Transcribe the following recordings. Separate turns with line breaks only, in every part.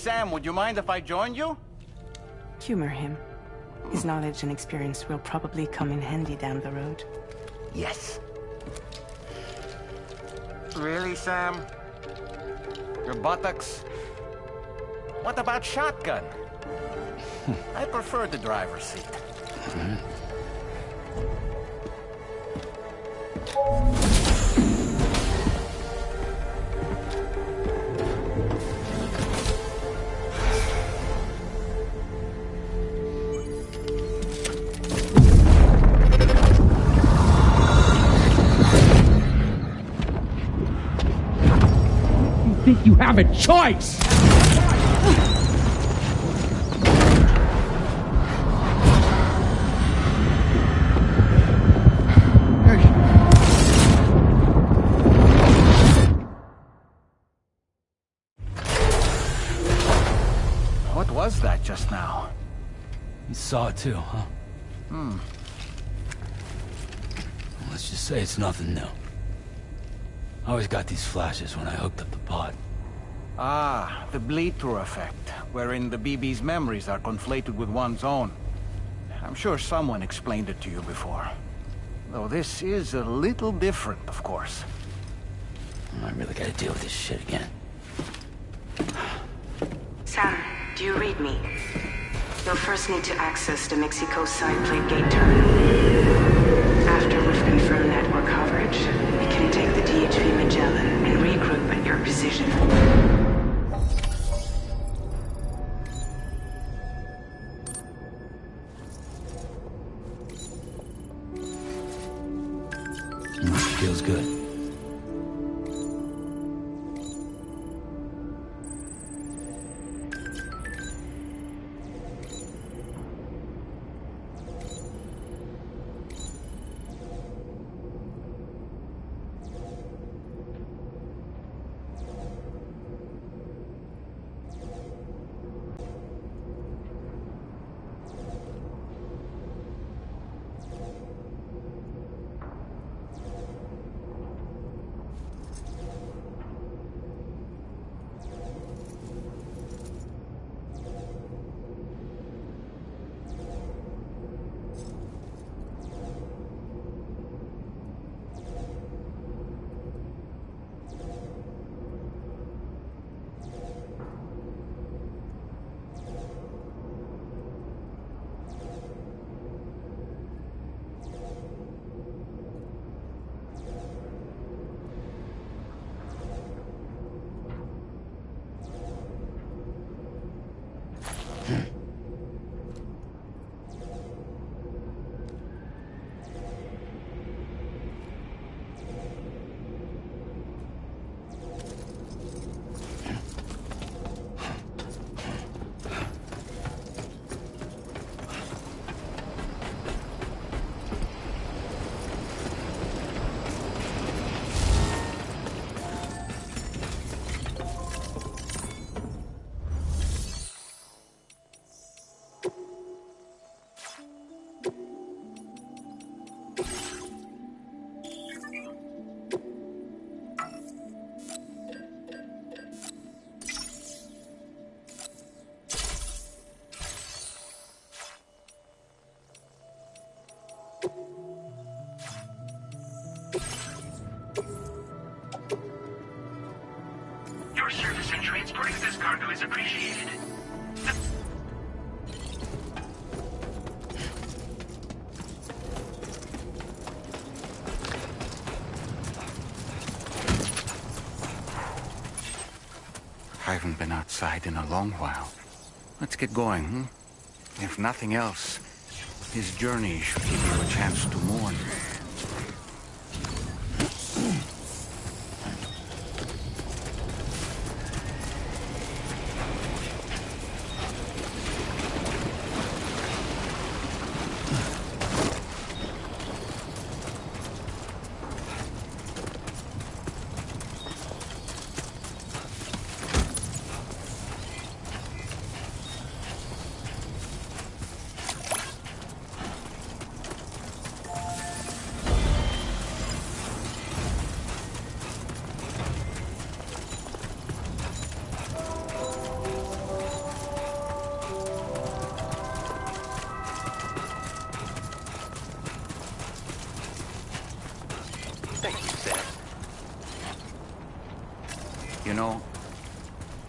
Sam, would you mind if I joined you?
Humor him. His knowledge and experience will probably come in handy down the road.
Yes. Really, Sam? Your buttocks? What about shotgun? I prefer the driver's seat.
Think you have a choice?
What was that just now?
You saw it too, huh? Let's just say it's nothing new. I always got these flashes when I hooked up the pod.
Ah, the bleed-through effect, wherein the BB's memories are conflated with one's own. I'm sure someone explained it to you before. Though this is a little different, of course.
I really gotta deal with this shit again.
Sam, do you read me? You'll first need to access the Mexico side plate gate terminal. After we've confirmed network coverage, we can take the DHV Magellan and regroup at your position.
Feels good.
Your service in transporting this cargo is appreciated.
I haven't been outside in a long while. Let's get going, hmm? If nothing else, his journey should give you a chance to mourn. know,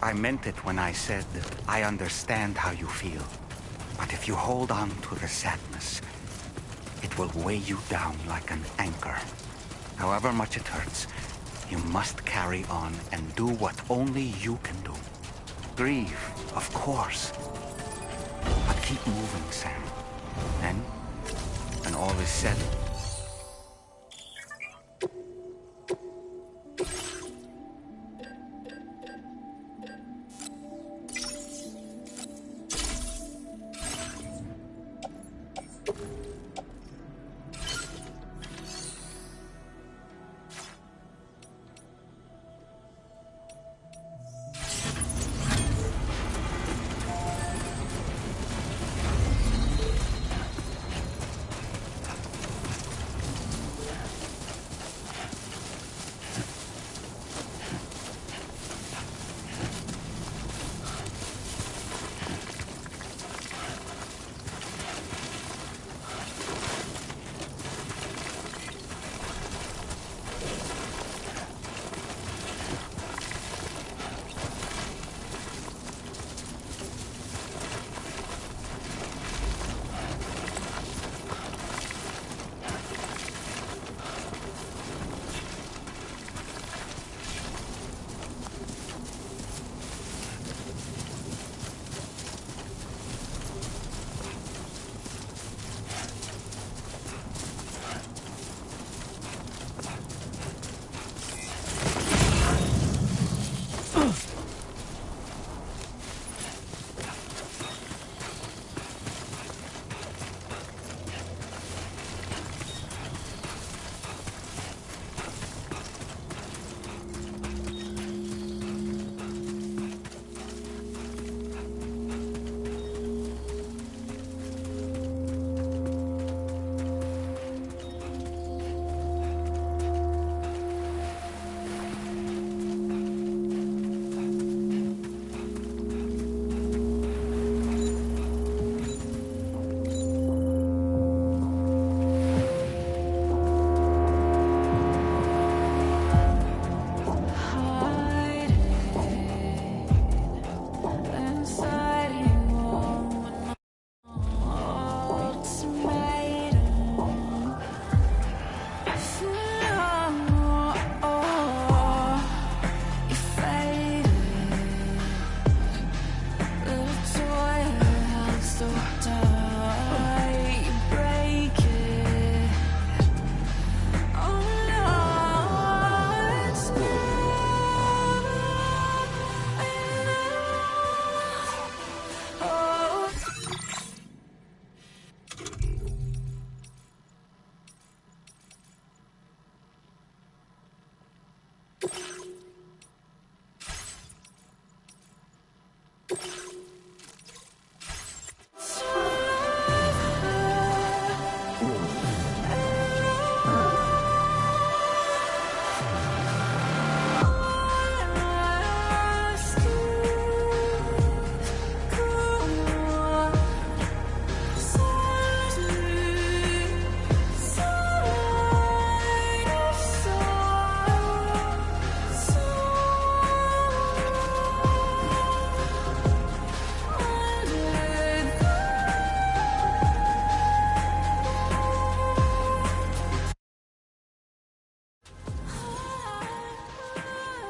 I meant it when I said that I understand how you feel. But if you hold on to the sadness, it will weigh you down like an anchor. However much it hurts, you must carry on and do what only you can do. Grieve, of course. But keep moving, Sam. Then, when all is said,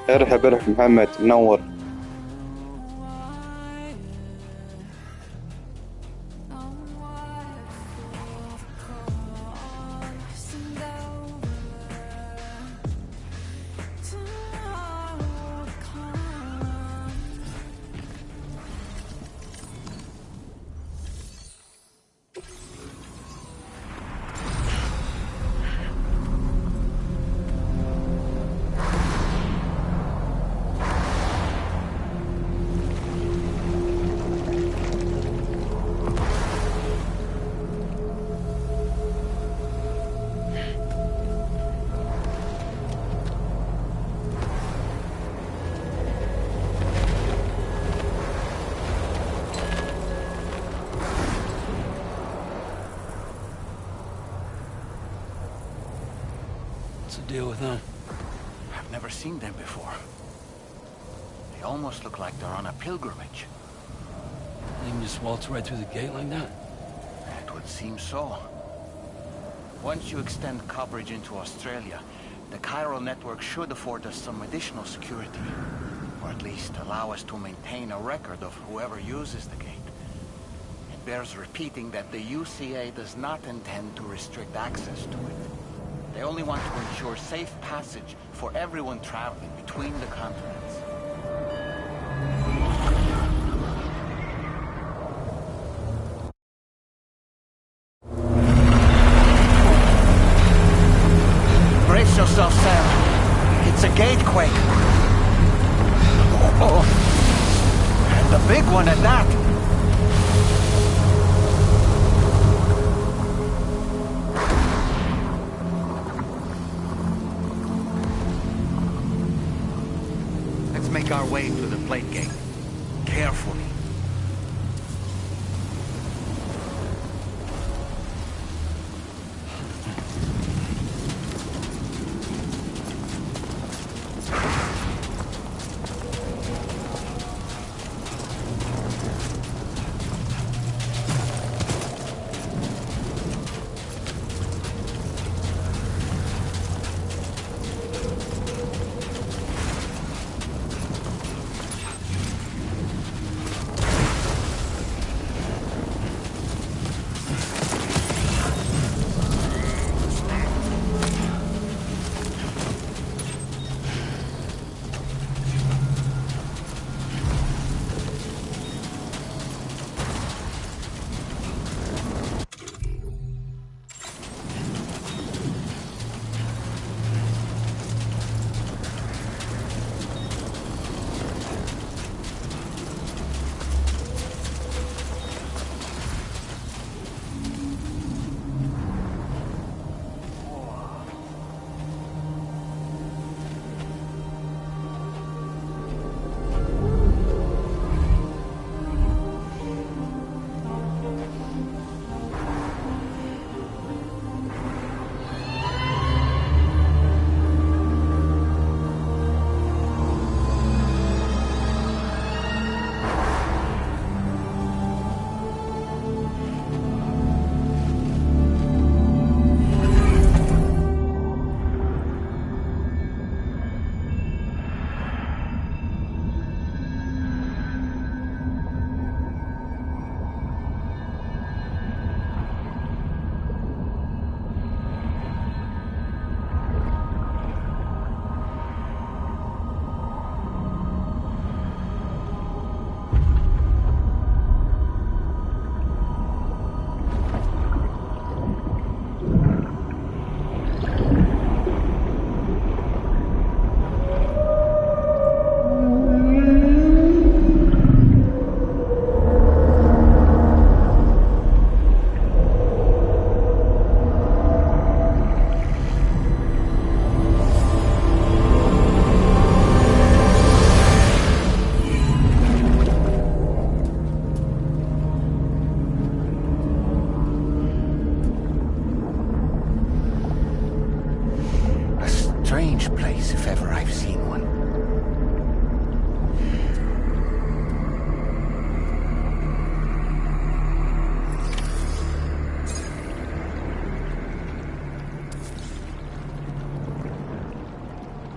ارحب محمد منور.
Deal with them.
I've never seen them before. almost look like they're on a pilgrimage.
You can just waltz right through the gate like that?
It would seem so. Once you extend coverage into Australia, the chiral network should afford us some additional security. Or at least allow us to maintain a record of whoever uses the gate. It bears repeating that the UCA does not intend to restrict access to it. They only want to ensure safe passage for everyone traveling between the continents. Brace yourself, Sam. It's a gatequake. Oh, and a big one at that. Let's make our way through the plate gate. Carefully. Strange place, if ever I've seen one.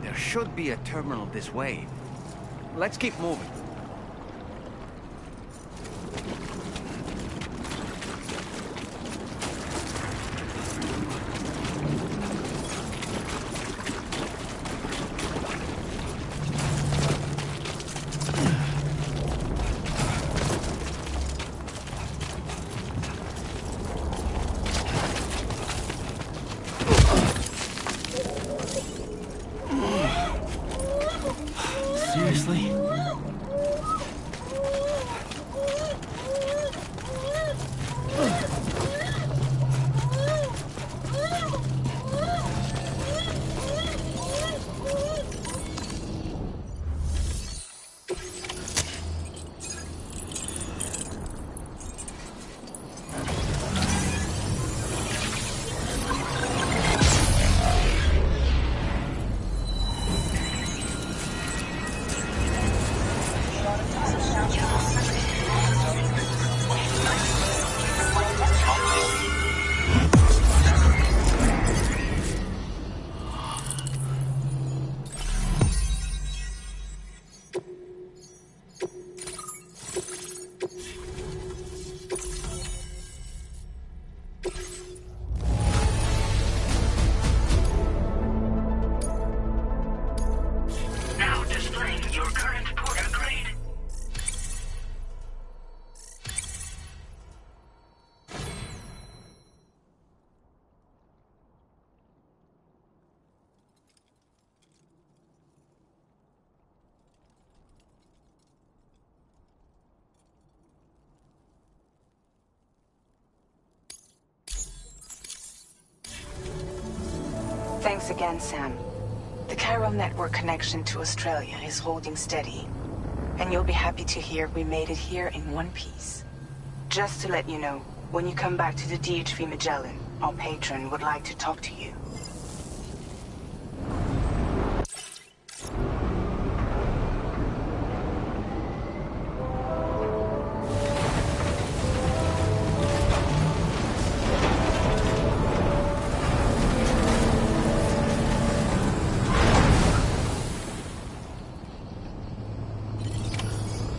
There should be a terminal this way. Let's keep moving.
Seriously?
Thanks again, Sam. The chiral network connection to Australia is holding steady. And you'll be happy to hear we made it here in one piece. Just to let you know, when you come back to the DHV Magellan, our patron would like to talk to you.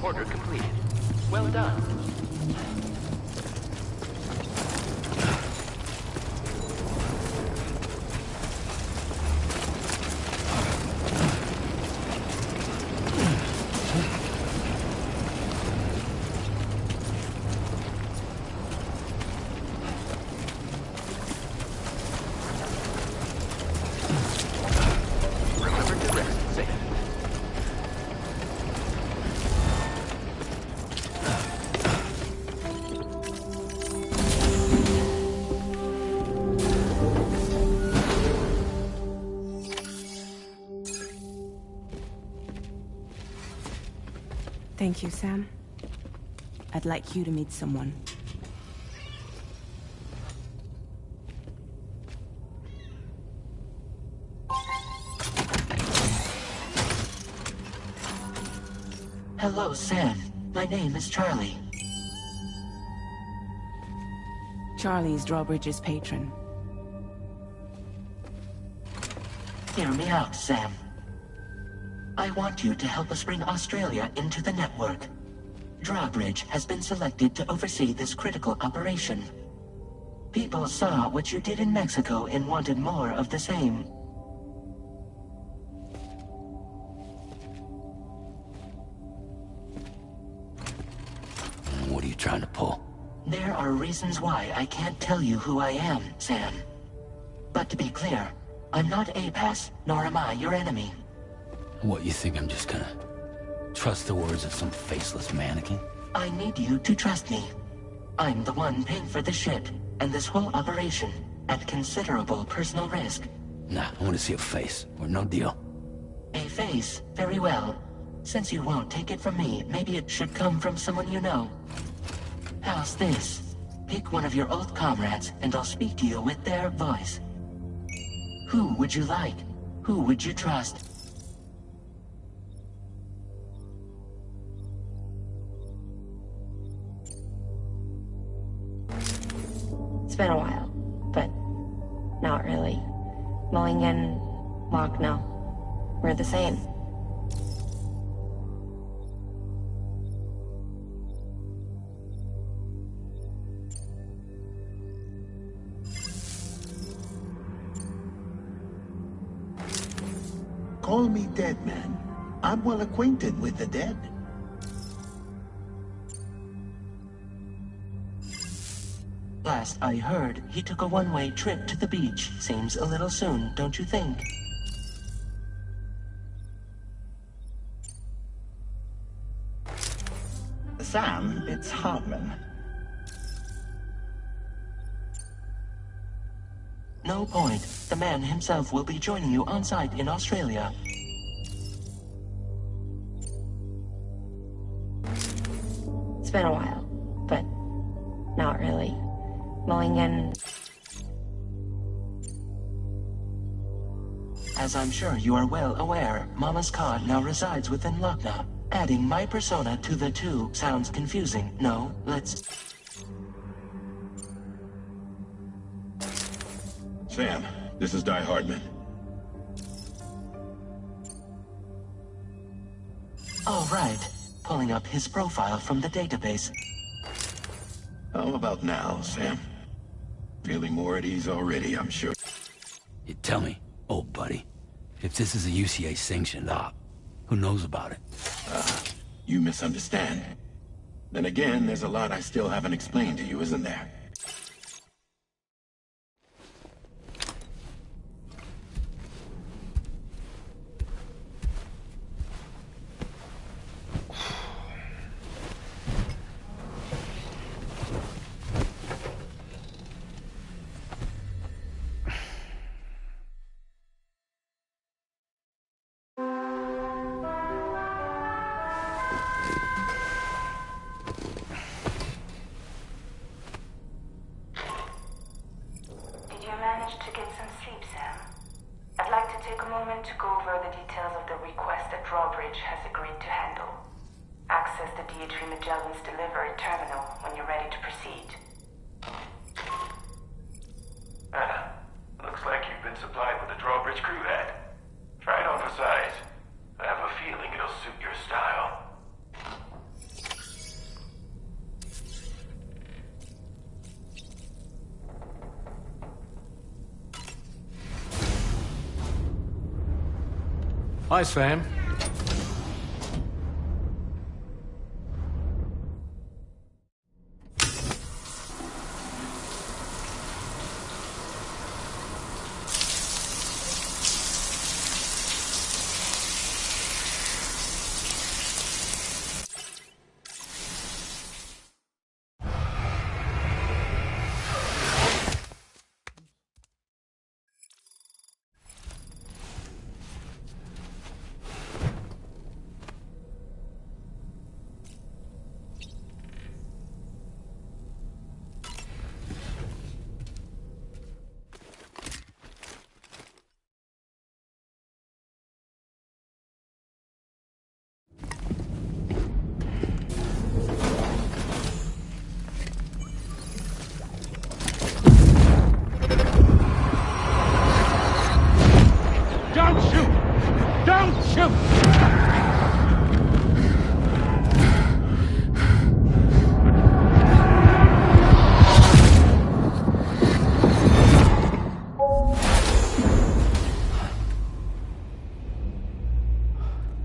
Order completed. Well done. Remember to rest, Sam.
Thank you, Sam. I'd like you to meet someone.
Hello, Sam. My name is Charlie.
Charlie's Drawbridge's patron.
Hear me out, Sam. I want you to help us bring Australia into the network. Drawbridge has been selected to oversee this critical operation. People saw what you did in Mexico and wanted more of the same.
What are you trying to pull?
There are reasons why I can't tell you who I am, Sam. But to be clear, I'm not APAS, nor am I your enemy.
What, you think I'm just gonna trust the words of some faceless mannequin?
I need you to trust me. I'm the one paying for the shit and this whole operation at considerable personal risk.
Nah, I want to see a face, or no deal.
A face? Very well. Since you won't take it from me, maybe it should come from someone you know. How's this? Pick one of your old comrades, and I'll speak to you with their voice. Who would you like? Who would you trust?
It's been a while, but not really. Mulligan, Lochno, we're the same.
Call me dead man. I'm well acquainted with the dead.
Last I heard, he took a one-way trip to the beach. Seems a little soon, don't you think?
Sam, it's Hartman.
No point. The man himself will be joining you on site in Australia.
It's been a while, but not really. Mulligan.
As I'm sure you are well aware, Mama's Khan now resides within Lochna. Adding my persona to the two sounds confusing. No, let's...
Sam, this is Die Hardman.
All right. Pulling up his profile from the database.
How about now, Sam? Feeling more at ease already, I'm sure.
You tell me, old buddy, if this is a UCA sanctioned op, who knows about it?
You misunderstand. Then again, there's a lot I still haven't explained to you, isn't there?
Drawbridge has agreed to handle. Access the DHV Magellan's delivery terminal when you're ready to proceed.
Looks like you've been supplied with a Drawbridge crew head. Try it on for size. I have a feeling it'll suit your style.
Hi, Sam.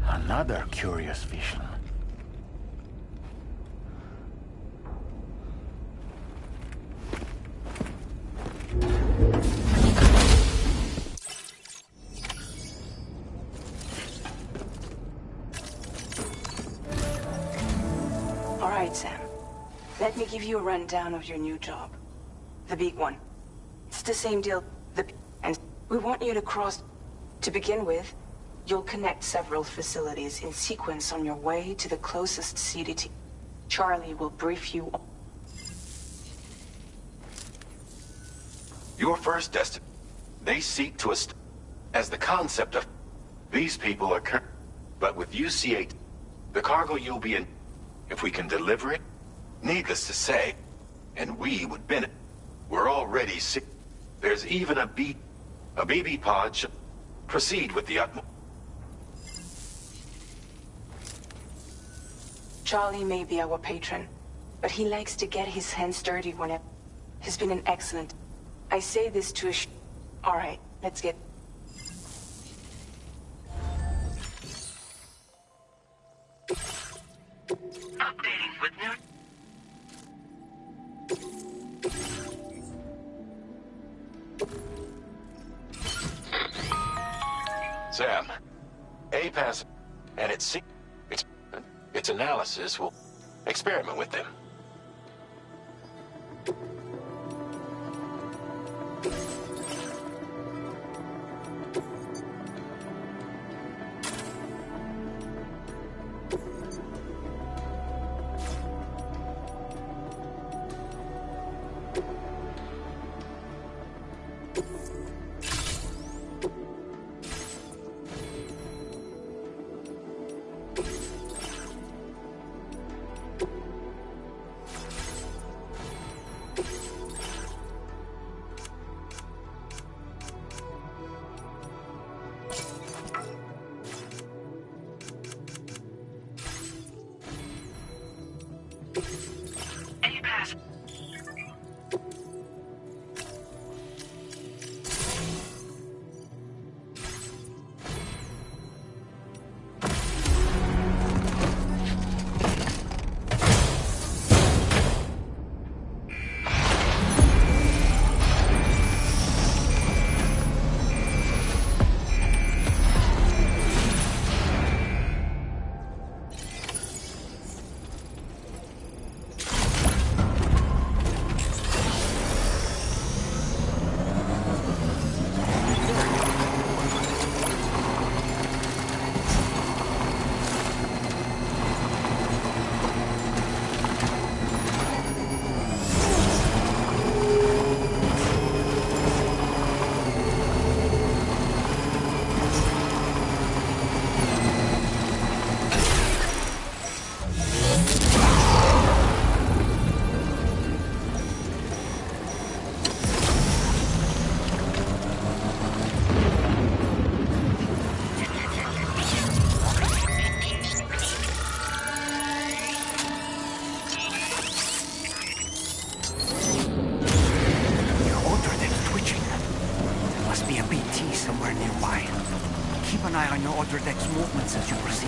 Another curious vision.
All right, Sam. Let me give you a rundown of your new job. The big one. It's the same deal. And we want you to cross... To begin with, you'll connect several facilities in sequence on your way to the closest CDT. Charlie will brief you.
Your first destination. They seek to as the concept of these people are but with UC-8, the cargo you'll be in, if we can deliver it, needless to say, and we would benefit. We're already sick. There's even a BB pod should proceed with the utmost.
Charlie may be our patron, but he likes to get his hands dirty whenever. He's been an excellent... I say this to All right, let's get...
Updating with new... Sam, A-Pass, and its analysis will experiment with them.
your next movements as you proceed.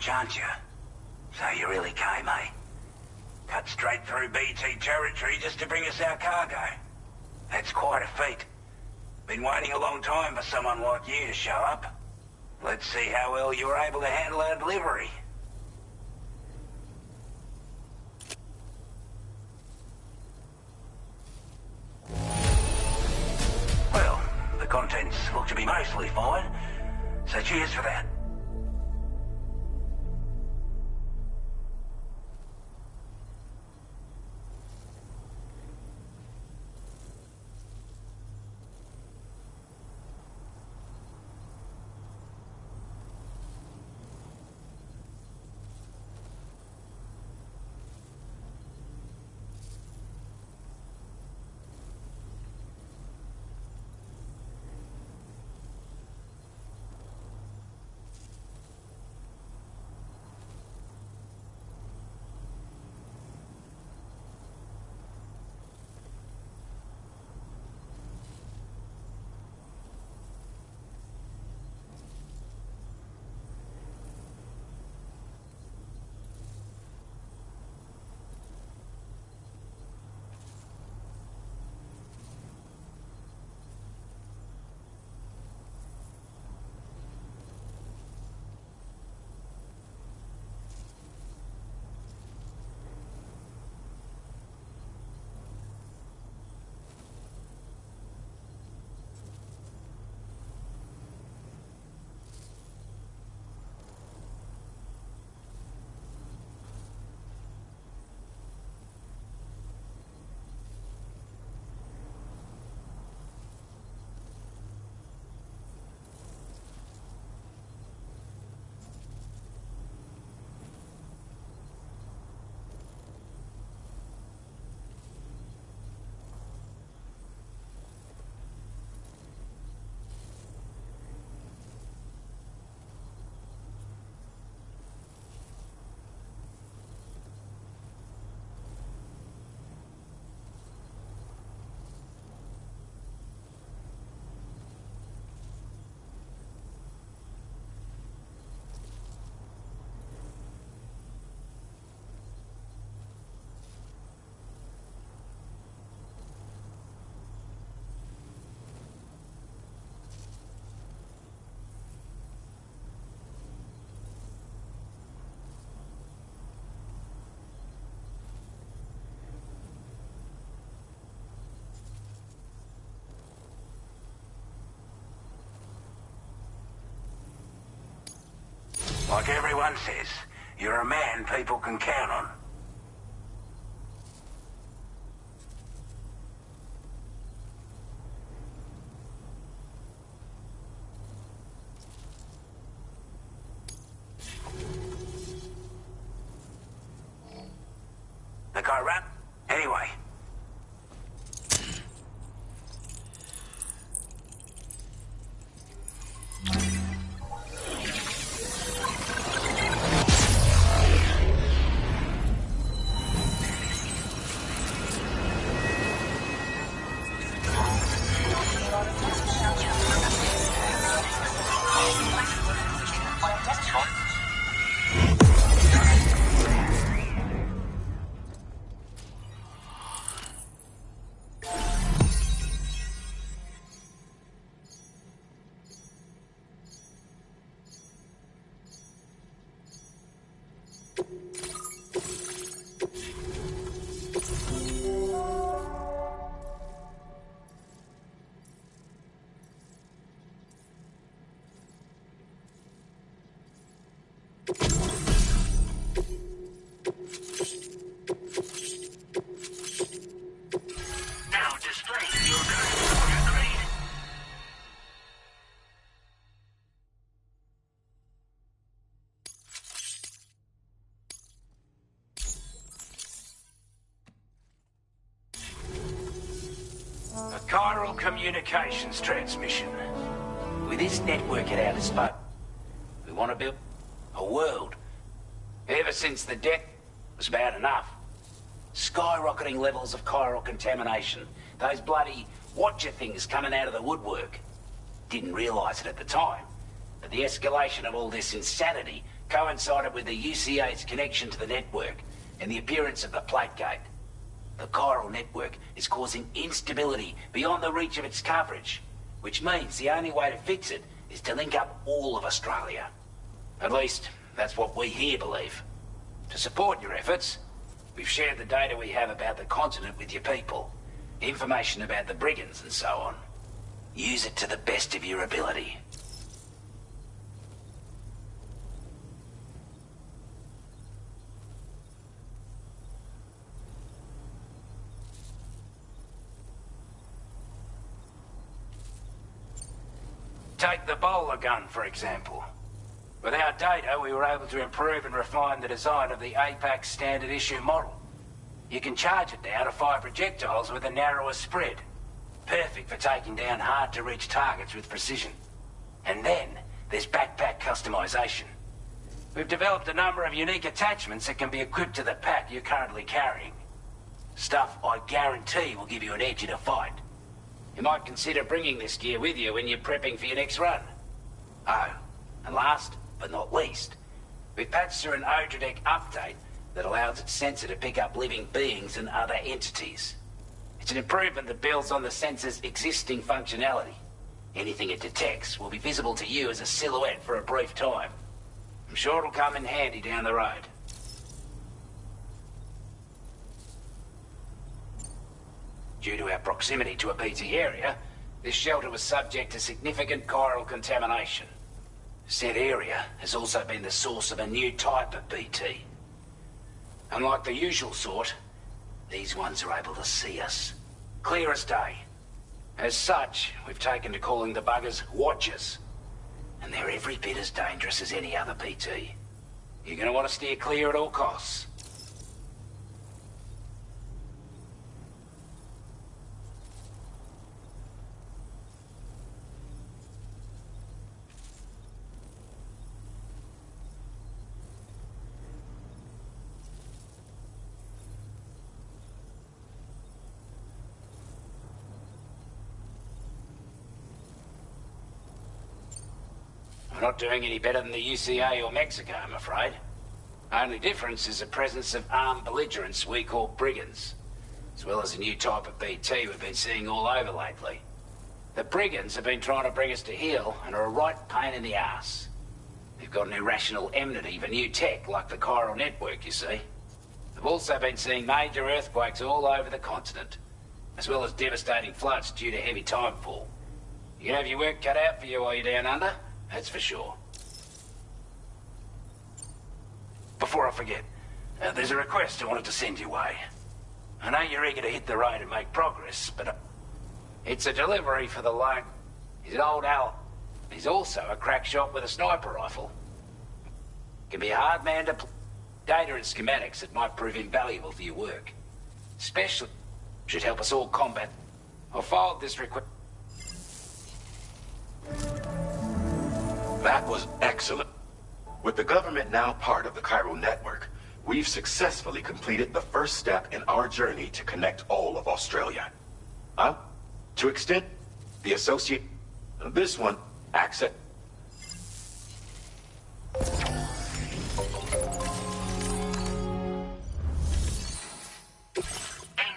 Aren't you? So you really came, eh? Cut straight through BT territory just to bring us our cargo. That's quite a feat. Been waiting a long time for someone like you to show up. Let's see how well you were able to handle our delivery. Well, the contents look to be mostly fine, so cheers for that. Like everyone says, you're a man people can count on. The guy ran? Anyway. A chiral communications transmission. With this network at our disposal, we want to build a world. Ever since the Death was bad enough. Skyrocketing levels of chiral contamination. Those bloody watcher things coming out of the woodwork. Didn't realise it at the time, but the escalation of all this insanity coincided with the UCA's connection to the network and the appearance of the plate gate. The chiral network is causing instability beyond the reach of its coverage, which means the only way to fix it is to link up all of Australia. At least, that's what we here believe. To support your efforts, we've shared the data we have about the continent with your people, information about the brigands and so on. Use it to the best of your ability. Take the bowler gun, for example. With our data, we were able to improve and refine the design of the APAC standard issue model. You can charge it now to fire projectiles with a narrower spread. Perfect for taking down hard-to-reach targets with precision. And then, there's backpack customization. We've developed a number of unique attachments that can be equipped to the pack you're currently carrying. Stuff I guarantee will give you an edge in a fight. You might consider bringing this gear with you when you're prepping for your next run. Oh, and last but not least, we've patched through an Odradek update that allows its sensor to pick up living beings and other entities. It's an improvement that builds on the sensor's existing functionality. Anything it detects will be visible to you as a silhouette for a brief time. I'm sure it'll come in handy down the road. Due to our proximity to a BT area, this shelter was subject to significant chiral contamination. Said area has also been the source of a new type of BT. Unlike the usual sort, these ones are able to see us. Clear as day. As such, we've taken to calling the buggers Watchers. And they're every bit as dangerous as any other BT. You're gonna want to steer clear at all costs. We're not doing any better than the UCA or Mexico, I'm afraid. Only difference is the presence of armed belligerents we call brigands, as well as a new type of BT we've been seeing all over lately. The brigands have been trying to bring us to heel and are a right pain in the ass. They've got an irrational enmity for new tech like the chiral network, you see. They've also been seeing major earthquakes all over the continent, as well as devastating floods due to heavy timefall. You can have your work cut out for you while you're down under. That's for sure. before I forget, there's a request I wanted to send your way. I know you're eager to hit the road and make progress, but it's a delivery for the lone. He's an old Al. He's also a crack shot with a sniper rifle. Can be a hard man to data and schematics that might prove invaluable for your work. Especially should help us all combat. I filed this request.
That was excellent. With the government now part of the Cairo network, we've successfully completed the first step in our journey to connect all of Australia. To extend the associate, this one, access.
A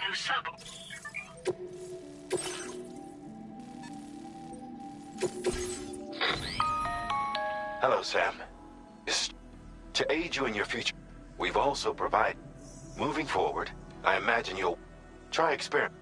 new sub.
Hello, Sam. To aid you in your future, we've also provided. Moving forward, I imagine you'll try experiment.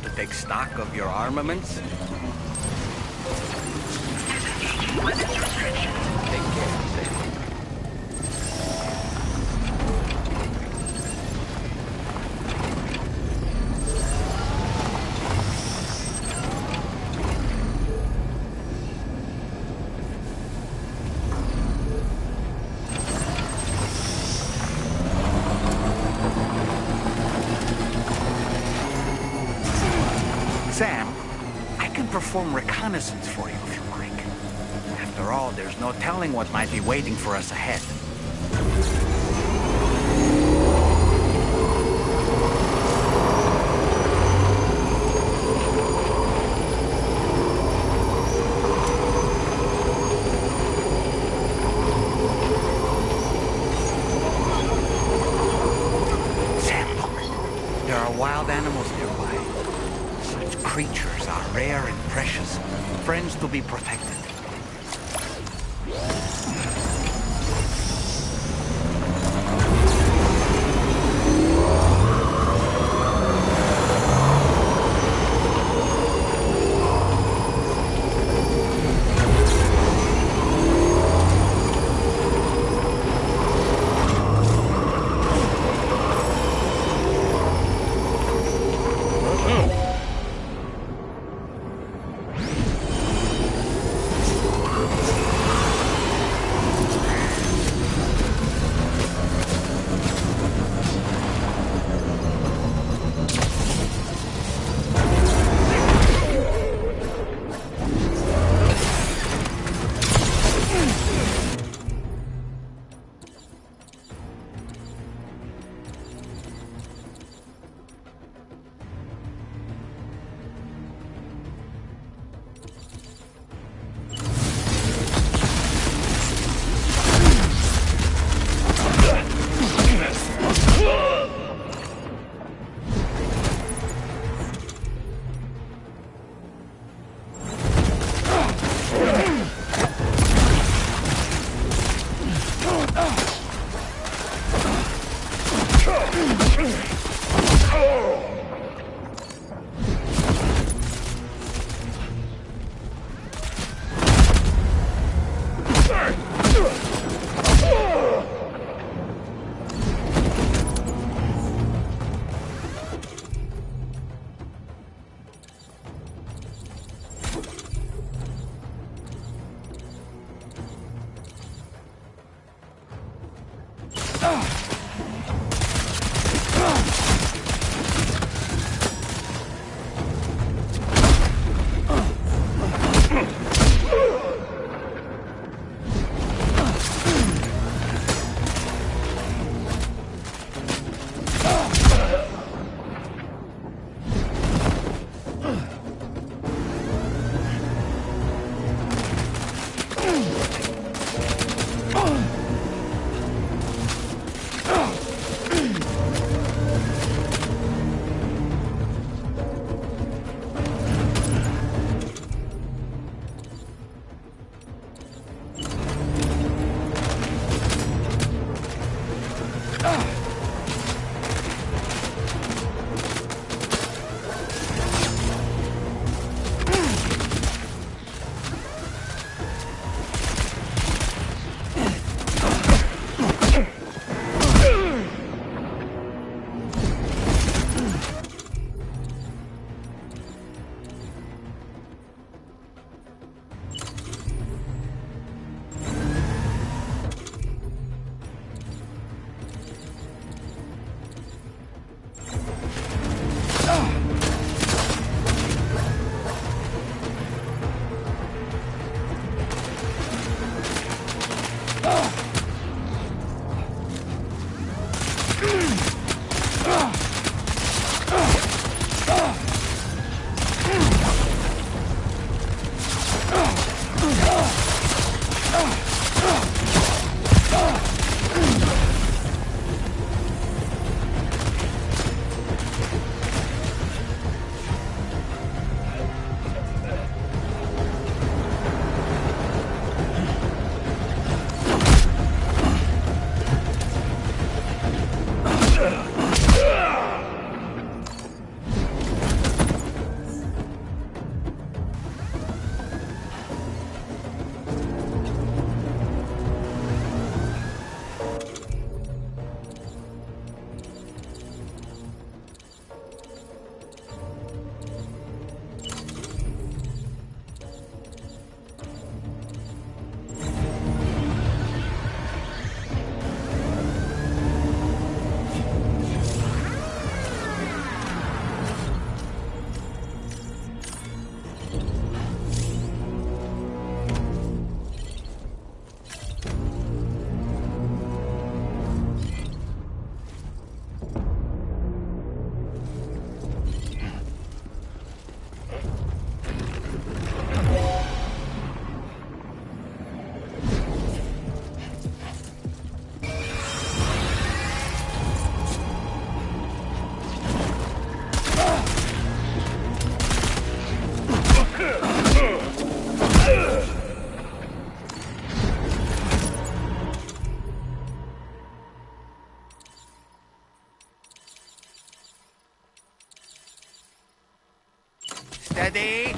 To take stock of your armaments? Take care, Sam. Sam, I can perform reconnaissance for you if you like. After all, there's no telling what might be waiting for us ahead. Sam, look. There are wild animals nearby. Creatures are rare and precious, friends to be protected. Steady.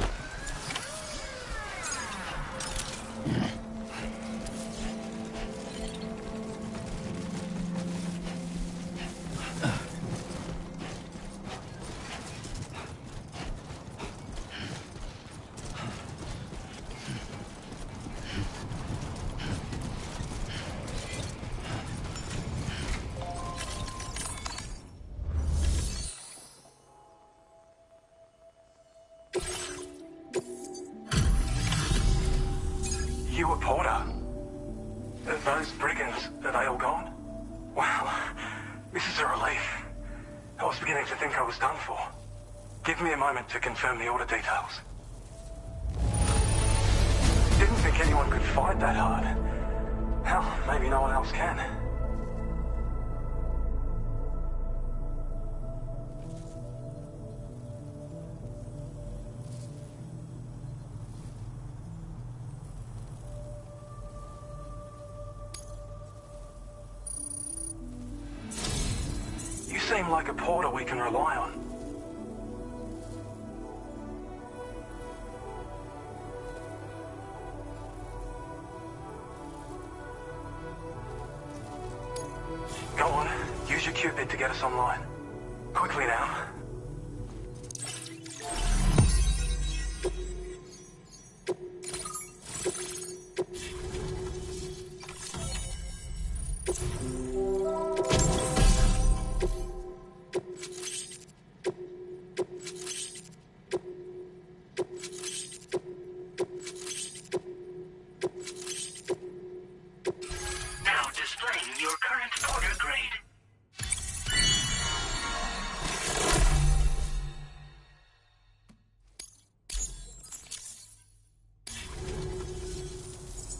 You a Porter? Those brigands, are they all gone? Wow, this is a relief. I was beginning to think I was done for. Give me a moment to confirm the order details. Didn't think anyone could fight that hard. Hell, maybe no one else can. You seem like a porter we can rely on. Go on, use your Cupid to get us online. Quickly now.
Now displaying your current porter grade.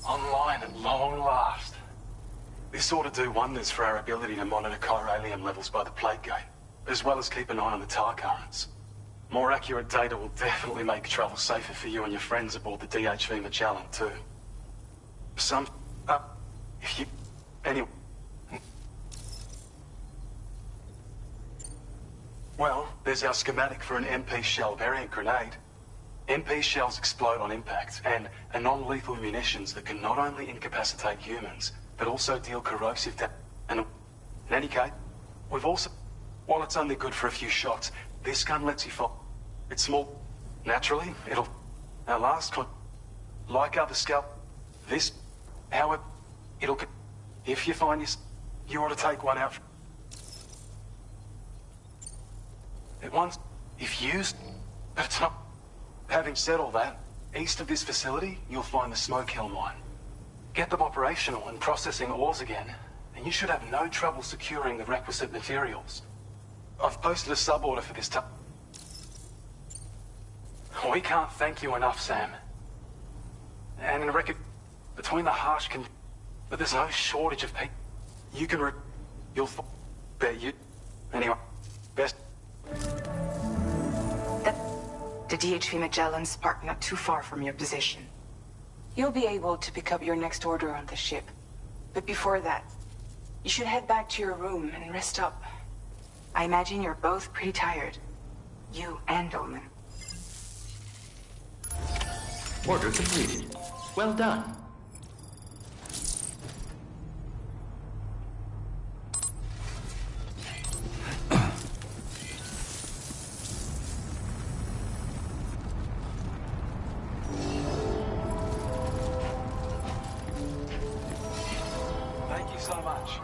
Online at long last. This ought to do wonders for our ability to monitor chiralium levels by the plague gate, as well as keep an eye on the tar currents. More accurate data will definitely make travel safer for you and your friends aboard the DHV Magellan, too. If you... Anyway... Well, there's our schematic for an MP shell variant grenade. MP shells explode on impact, and are non-lethal munitions that can not only incapacitate humans, but also deal corrosive damage. And in any case, we've also... While it's only good for a few shots, this gun lets you fire. It's small. Naturally, it'll... Our last like other scalp... This... However, it'll... If you find you ought to take one out. At once, if used... But it's not... Having said all that, east of this facility, you'll find the Smoke Hill mine. Get them operational and processing ores again, and you should have no trouble securing the requisite materials. I've posted a sub-order for this time. We can't thank you enough, Sam. And in record, between the harsh but there's no shortage of people. You can you'll bet you. Anyway, best.
The DHV Magellan's parked not too far from your position. You'll be able to pick up your next order on the ship. But before that, you should head back to your room and rest up. I imagine you're both pretty tired. You and Dolman.
Order completed. Well done.
Thank you so much.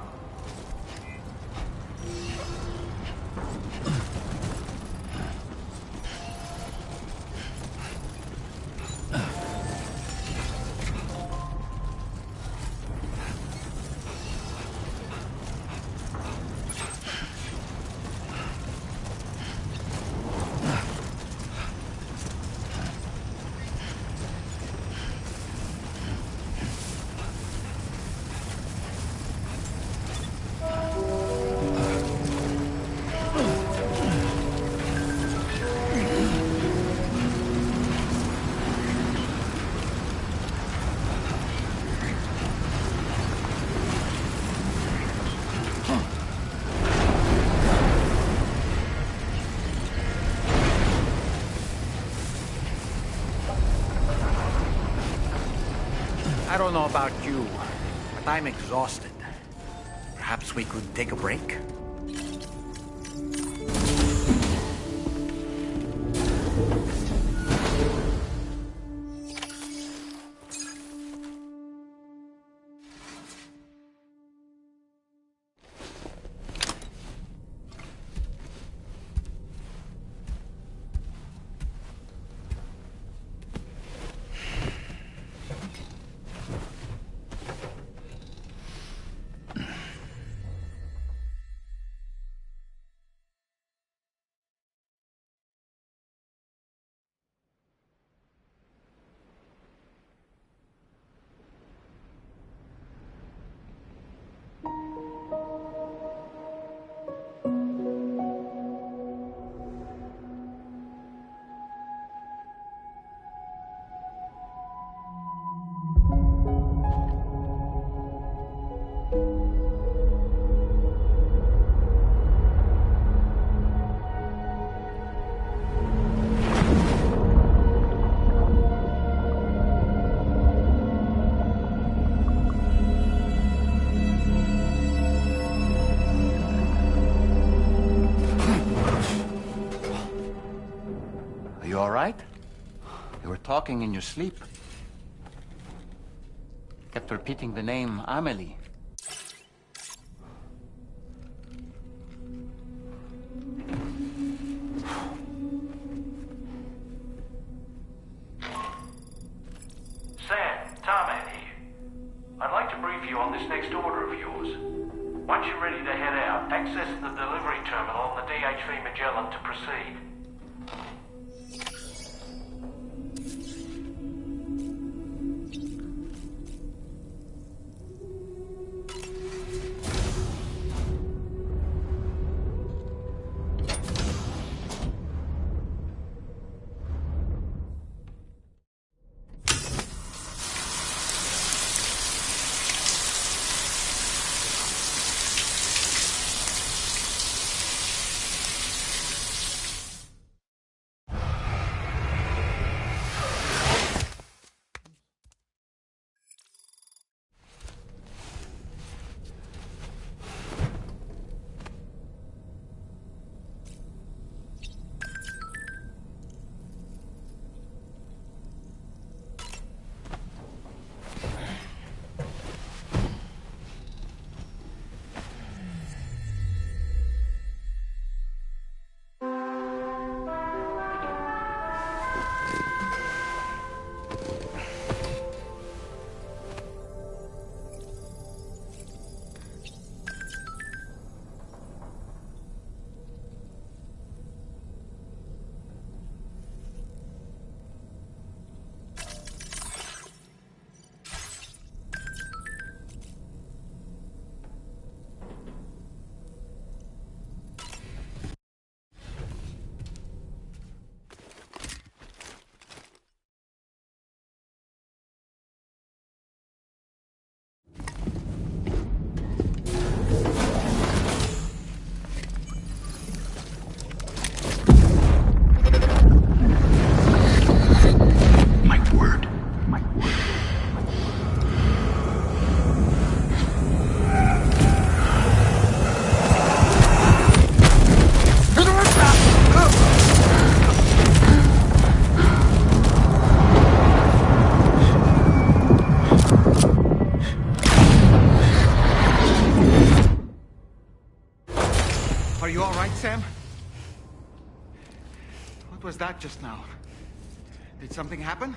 don't know about you, but I'm exhausted. Perhaps we could take a break? You were talking in your sleep. Kept repeating the name Amelie.
Sam, Tarman here. I'd like to brief you on this next order of yours. Once you're ready to head out, access the delivery terminal on the DHV Magellan to proceed.
Are you all right, Sam? What was that just now? Did something happen?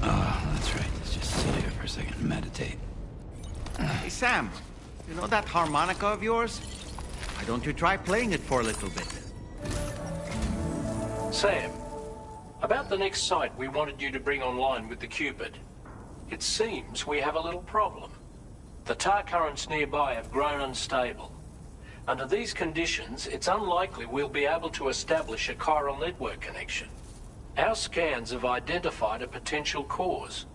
That's right. Let's just sit here for a second and meditate.
Hey, Sam. You know that harmonica of yours? Why don't you try playing it for a little bit?
Sam, about the next site we wanted you to bring online with the Cupid. It seems we have a little problem. The tar currents nearby have grown unstable. Under these conditions, it's unlikely we'll be able to establish a chiral network connection. Our scans have identified a potential cause.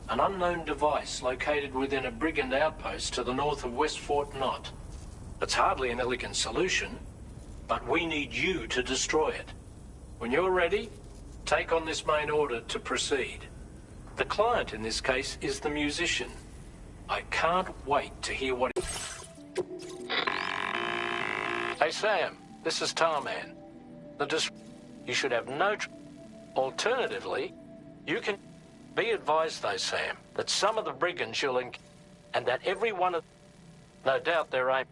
An unknown device located within a brigand outpost to the north of West Fort Knott. It's hardly an elegant solution, but we need you to destroy it. When you're ready, take on this main order to proceed. The client in this case is the musician. I can't wait to hear what... Hey Sam, this is Tarman. You should have no... Alternatively, you can... Be advised though, Sam, that some of the brigands you'll and that every one of... No doubt they're aiming...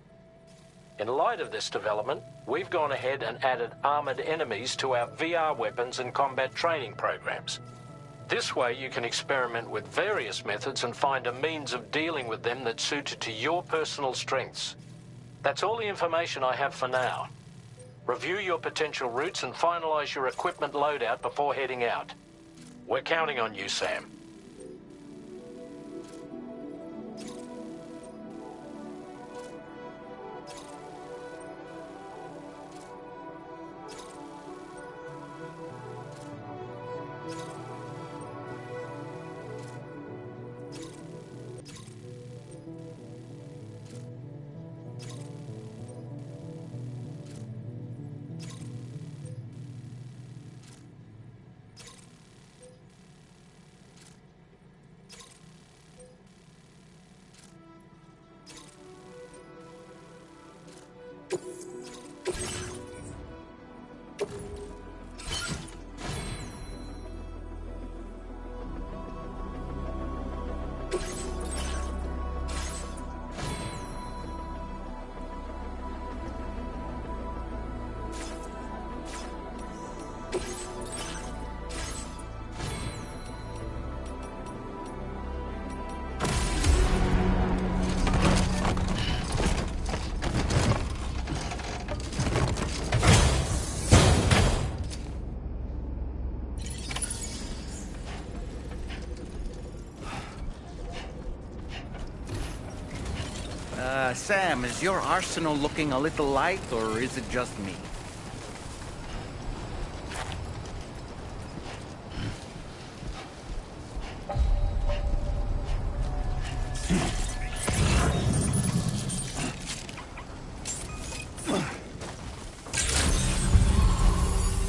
In light of this development, we've gone ahead and added armored enemies to our VR weapons and combat training programs. This way you can experiment with various methods and find a means of dealing with them that's suited to your personal strengths. That's all the information I have for now. Review your potential routes and finalize your equipment loadout before heading out. We're counting on you, Sam.
Sam, is your arsenal looking a little light, or is it just me?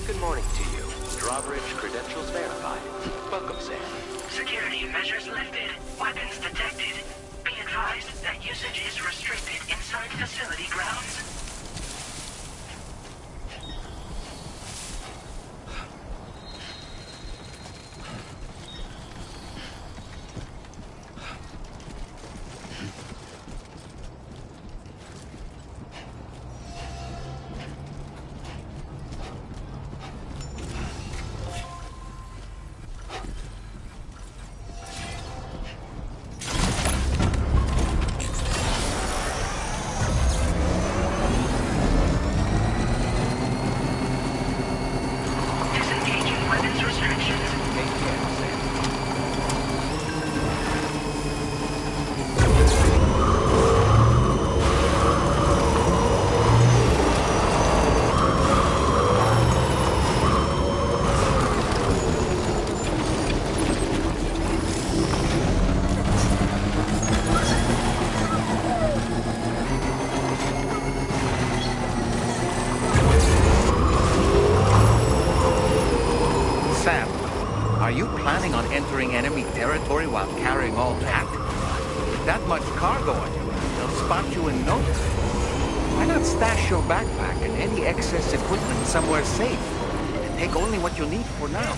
Good morning to you. Drawbridge credentials verified. Welcome, Sam.
Security measures lifted. Weapons detected. Be advised that usage is restricted inside facility grounds.
Are you planning on entering enemy territory while carrying all that? With that much cargo on you, they'll spot you in no time. Why not stash your backpack and any excess equipment somewhere safe, and take only what you need for now?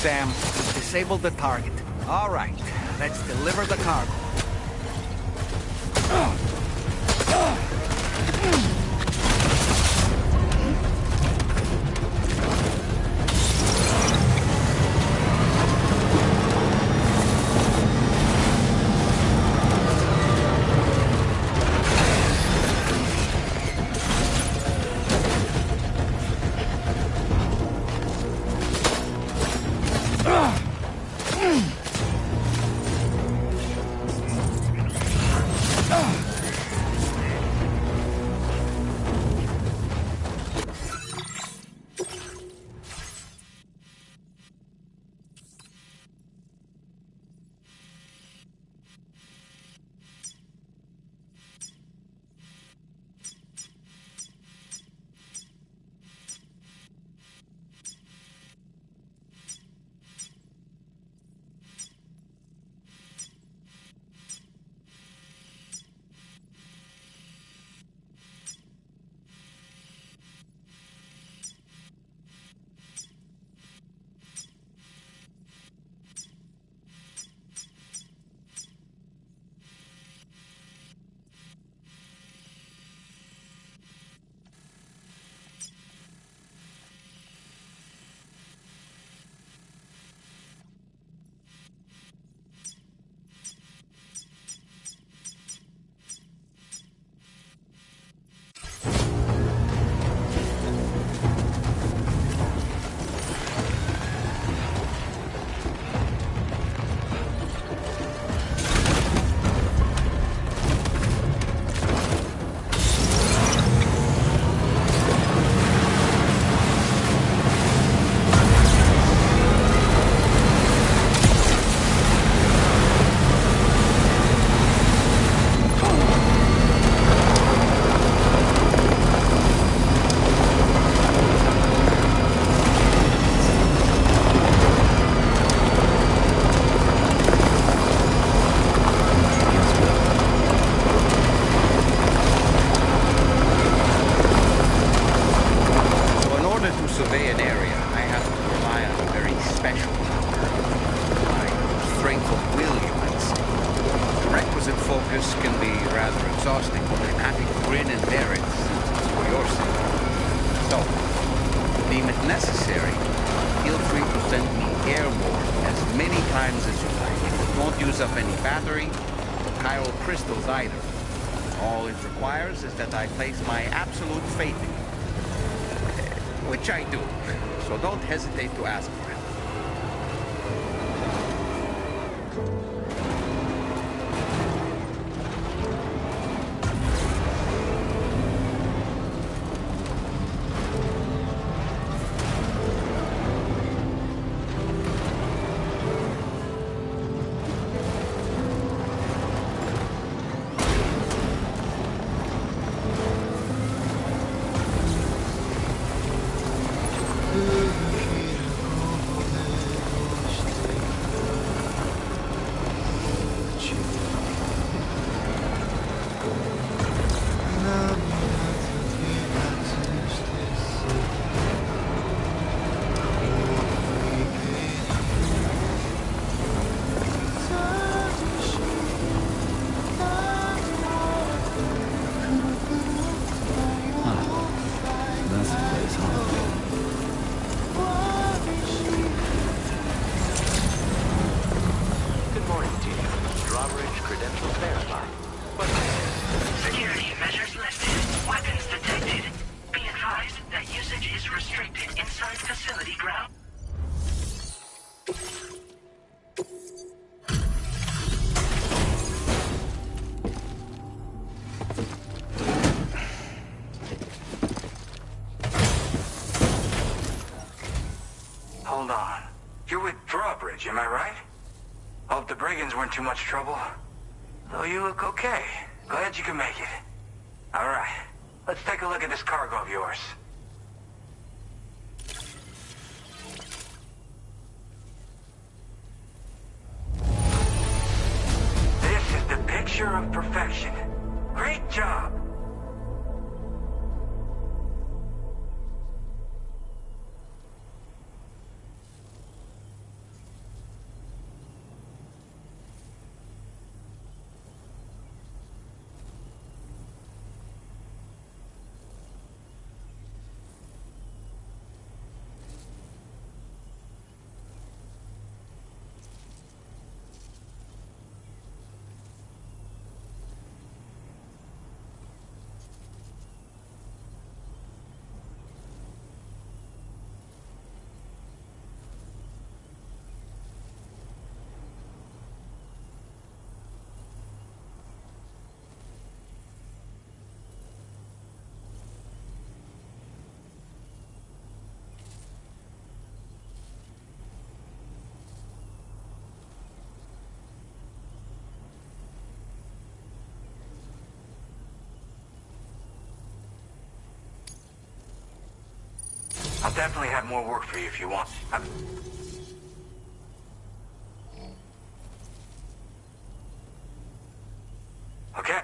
Sam. Disable the target. All right, let's deliver the cargo. Hesitate to ask for help.
Hold on. You're with Drawbridge, am I right? Hope the brigands weren't too much trouble. Though you look okay. Glad you can make it. All right. Let's take a look at this cargo of yours. This is the picture of perfection. Great job. I'll definitely have more work for you if you want. Okay.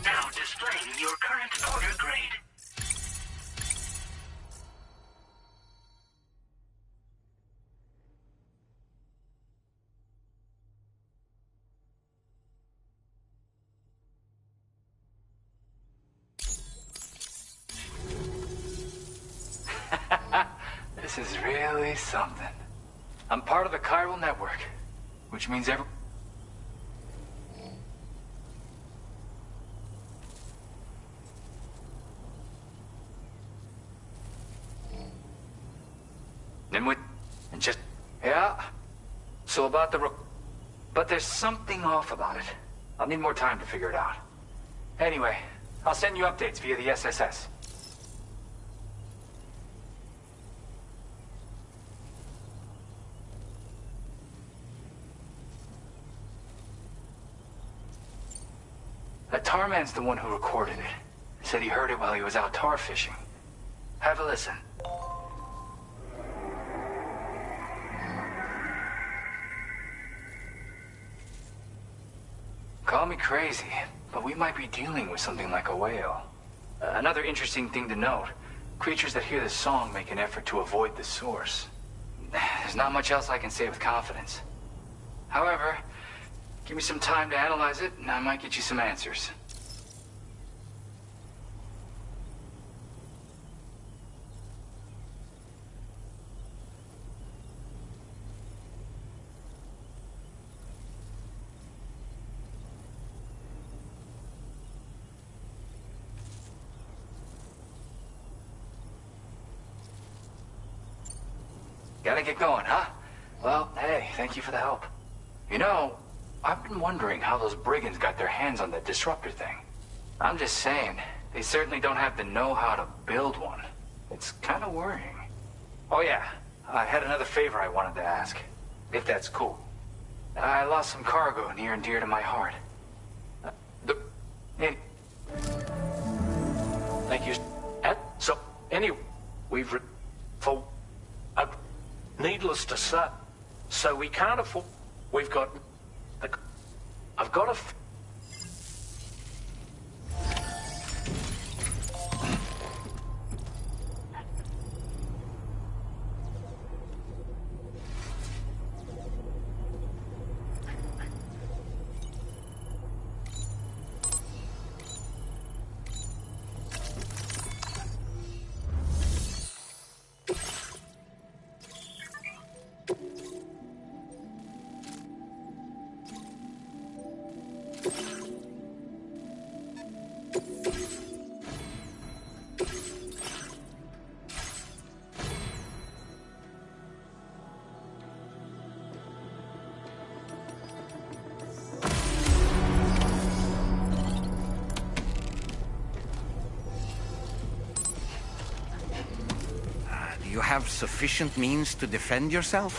Now displaying your current order grade.
This is really something. I'm part of the chiral network, which means every... And just... Yeah. So about the... But there's something off about it. I'll need more time to figure it out. Anyway, I'll send you updates via the SSS. That tar man's the one who recorded it. Said he heard it while he was out tar fishing. Have a listen. Call me crazy, but we might be dealing with something like a whale. Another interesting thing to note, creatures that hear this song make an effort to avoid the source. There's not much else I can say with confidence. However, give me some time to analyze it, and I might get you some answers. Gotta get going, huh? Well, hey, thank you for the help. You know, I've been wondering how those brigands got their hands on that disruptor thing. I'm just saying, they certainly don't have the know-how to build one. It's kind of worrying. Oh yeah, I had another favor I wanted to ask, if that's cool. I lost some cargo near and dear to my heart.
Thank you. So, anyway, we've needless to say, so we can't afford. We've got. I've got a.
You have sufficient means to defend yourself?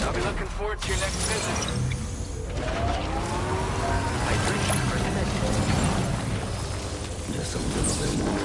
I'll be looking forward to your next visit.
Just a little bit more.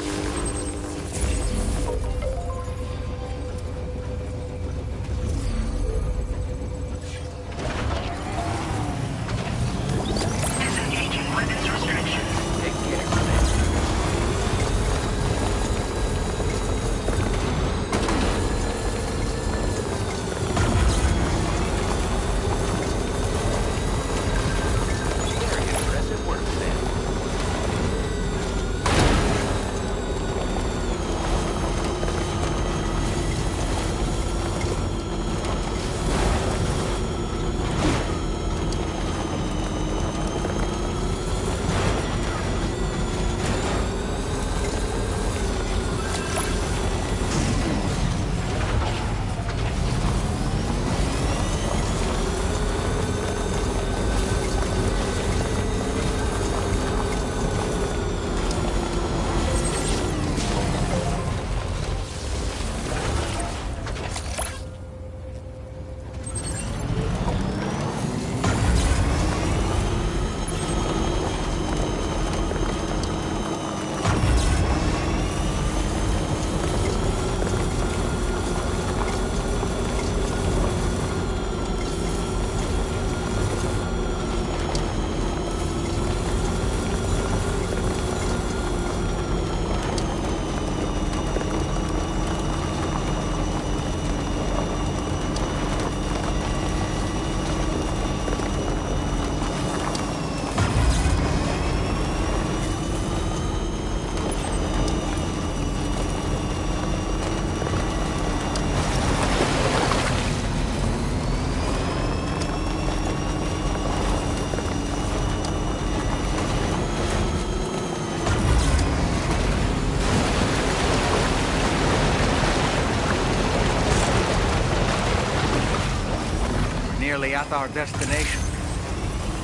Nearly at our destination.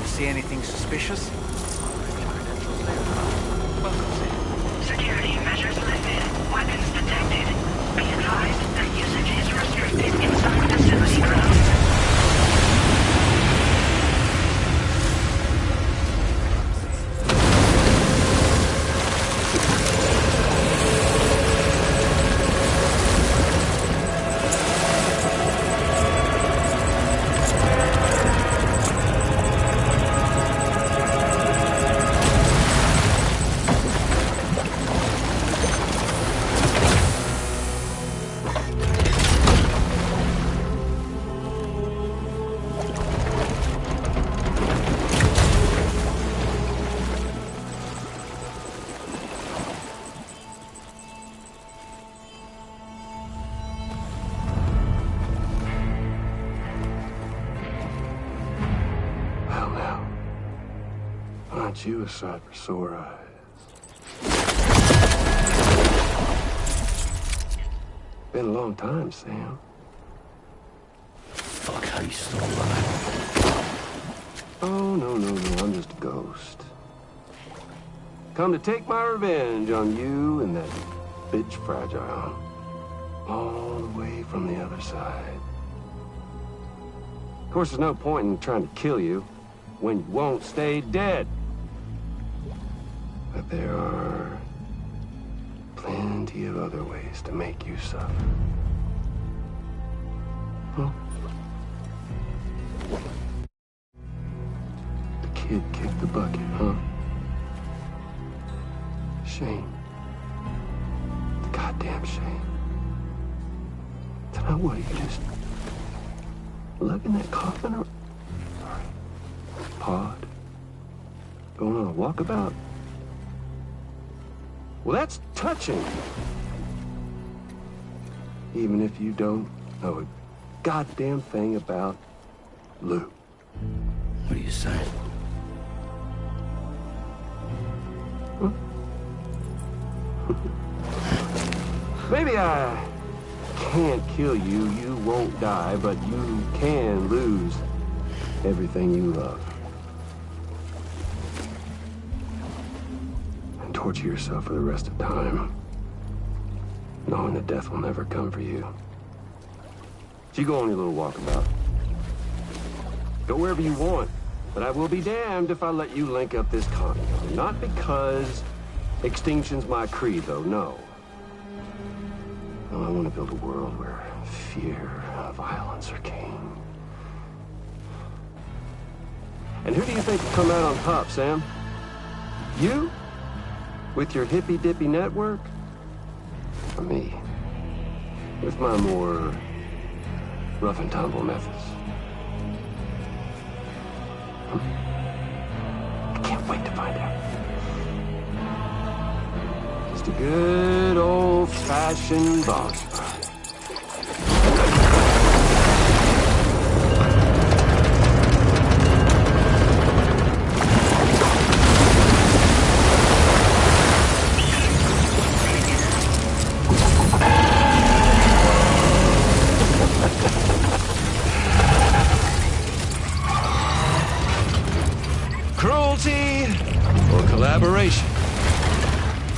See anything suspicious?
Security measures lifted. Weapons detected. Be advised that usage is restricted inside facility grounds.
Ain't you a sight for sore eyes? Been a long time, Sam.
Fuck, how you still alive?
Oh, no, I'm just a ghost. Come to take my revenge on you and that bitch Fragile. All the way from the other side. Of course, there's no point in trying to kill you when you won't stay dead. But there are plenty of other ways to make you suffer. Huh? The kid kicked the bucket, huh? Shame. Goddamn shame. Now what, are you just lugging that coffin or pod? Going on a walkabout? Well, that's touching. Even if you don't know a goddamn thing about Lou.
What are you saying?
Huh? Maybe I can't kill you, you won't die, but you can lose everything you love. And torture yourself for the rest of time, knowing that death will never come for you. So you go on your little walkabout. Go wherever you want, but I will be damned if I let you link up this continuity. Not because extinction's my creed, though, no. I want to build a world where fear and violence are king. And who do you think will come out on top, Sam? You? With your hippy-dippy network? Or me? With my more rough and tumble methods? I can't wait to find out. Just a good old-fashioned boss fight. Cruelty or collaboration?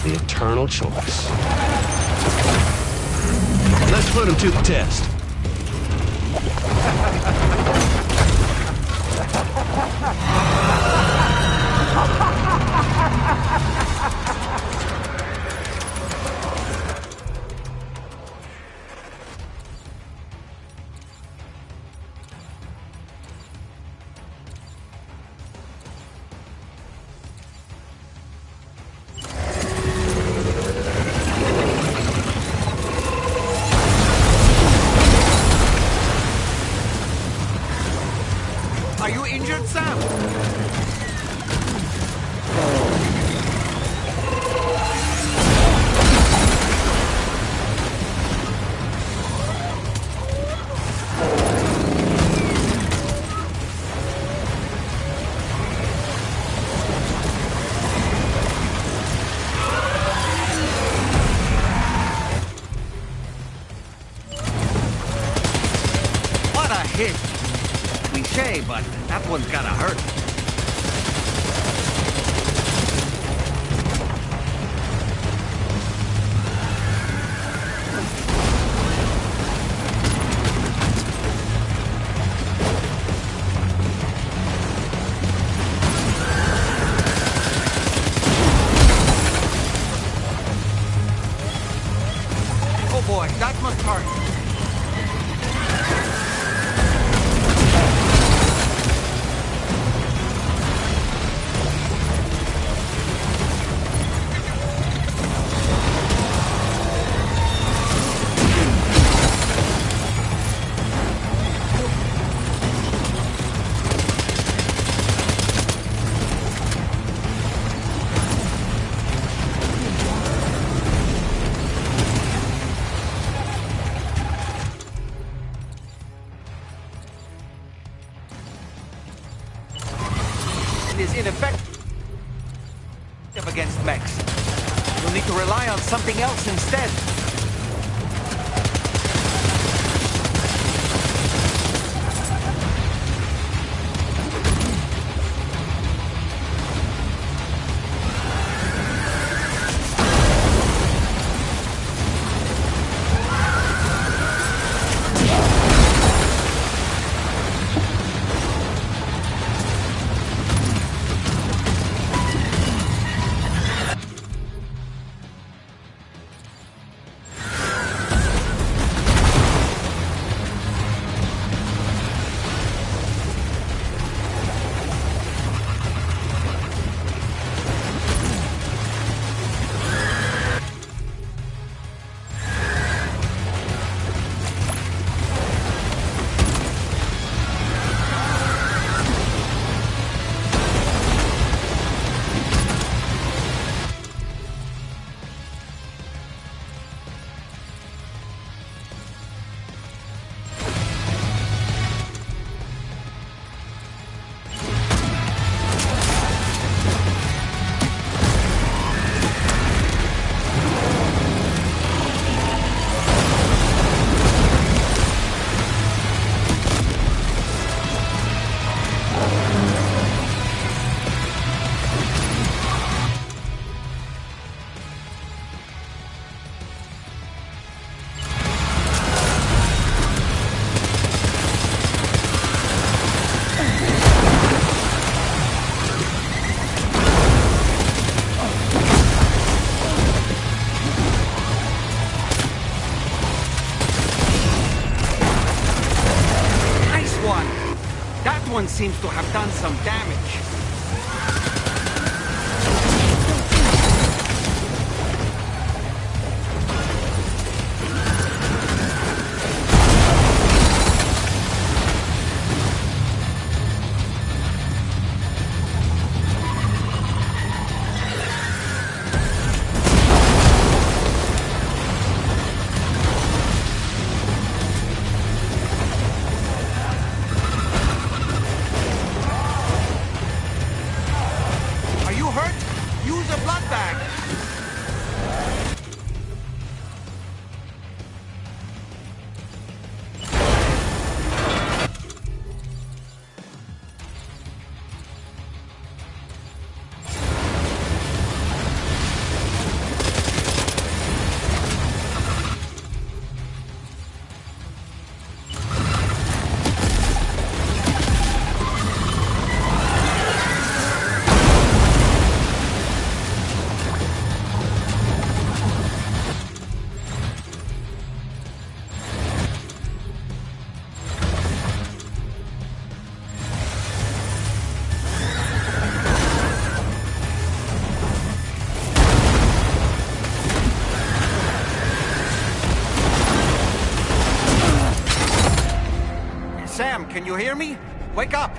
The eternal choice. Let's put him to the test.
Are you injured, Sam? What a hit! Cliche, but that one's gotta hurt. Oh boy, that must hurt. something else instead. One seems to have done some damage. Sam, can you hear me? Wake up!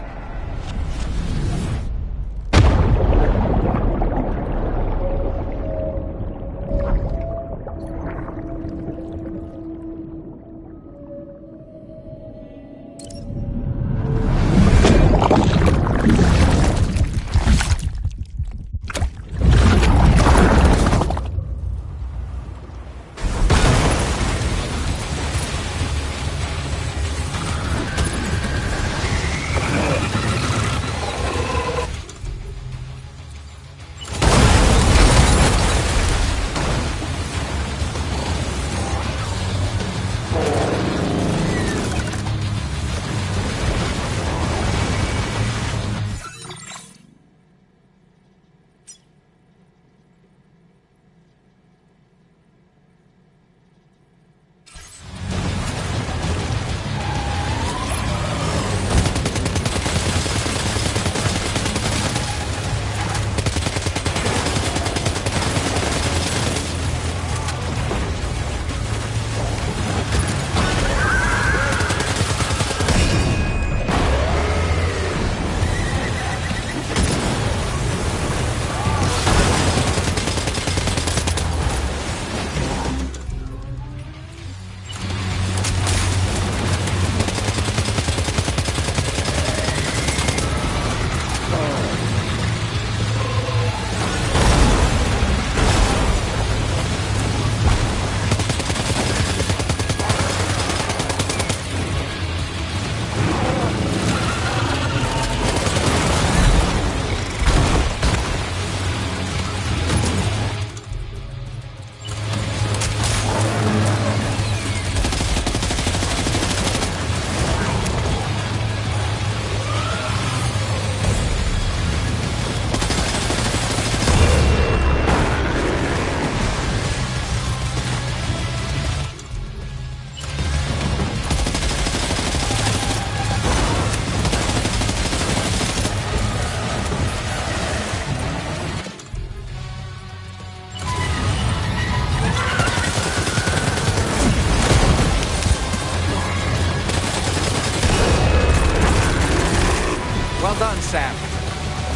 Sam.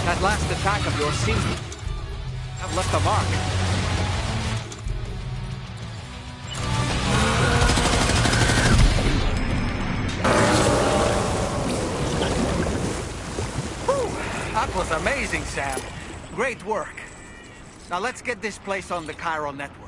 That last attack of yours seems to have left a mark. Whew, that was amazing, Sam. Great work. Now let's get this place on the Chiral network.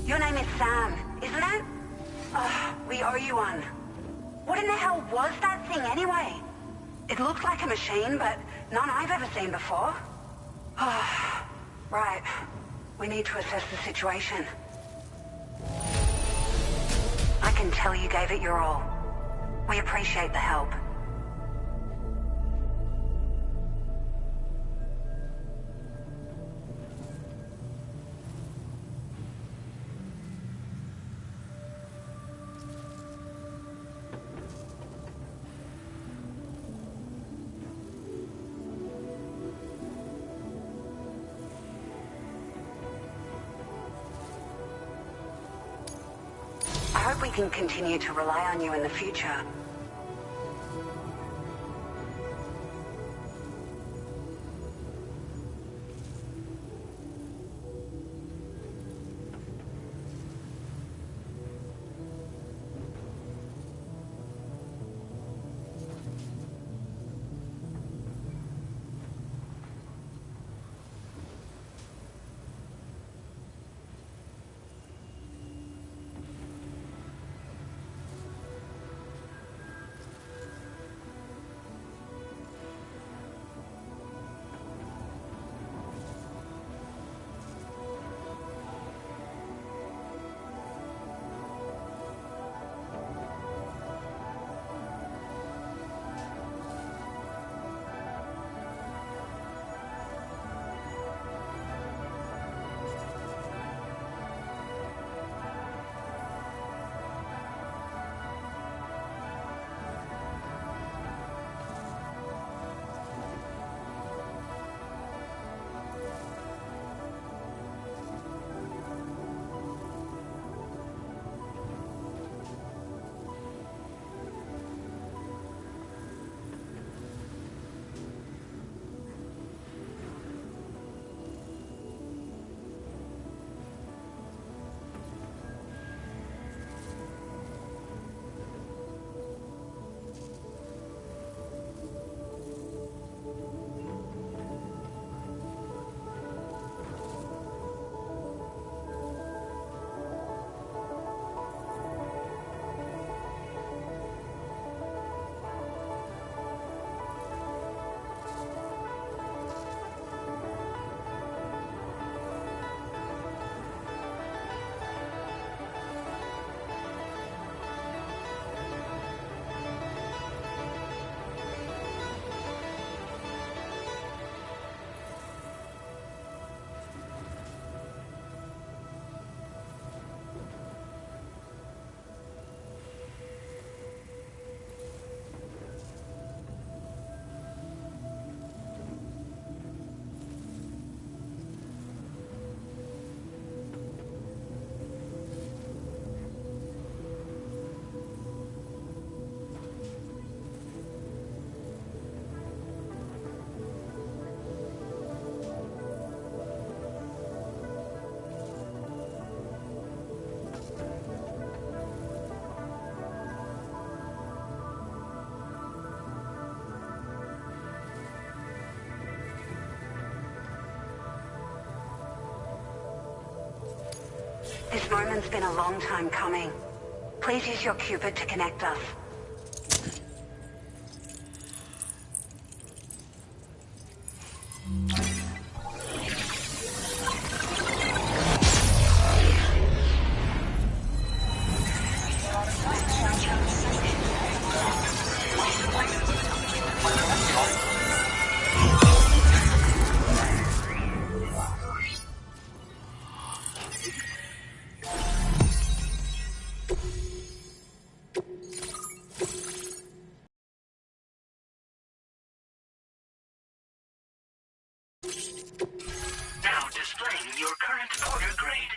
Your name is Sam, isn't it? Oh, we owe you one. What in the hell was that thing anyway? It looked like a machine, but none I've ever seen before. Oh, right. We need to assess the situation. I can tell you gave it your all. We appreciate the help. I hope we can continue to rely on you in the future. This moment's been a long time coming. Please use your Cupid to connect us. Now displaying your current order grade.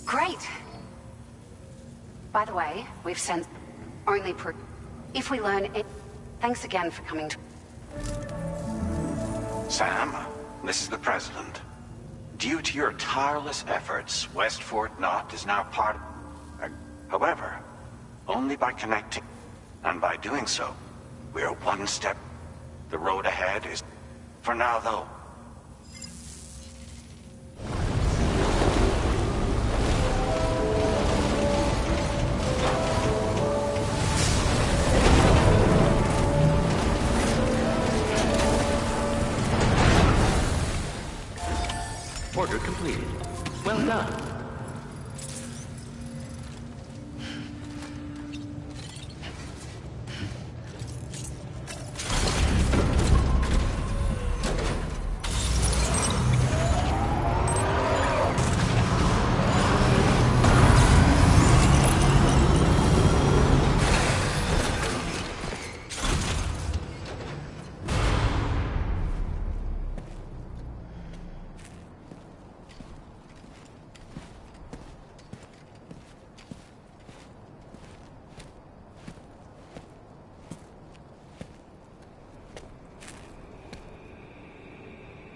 Great. By the way, we've sent only if we learn it. Thanks again for coming to...
Sam, this is the President. Due to your tireless efforts, West Fort Knot is now part of... However, only by connecting, and by doing so, we are one step. The road ahead is... For now, though...
Order completed. Well done.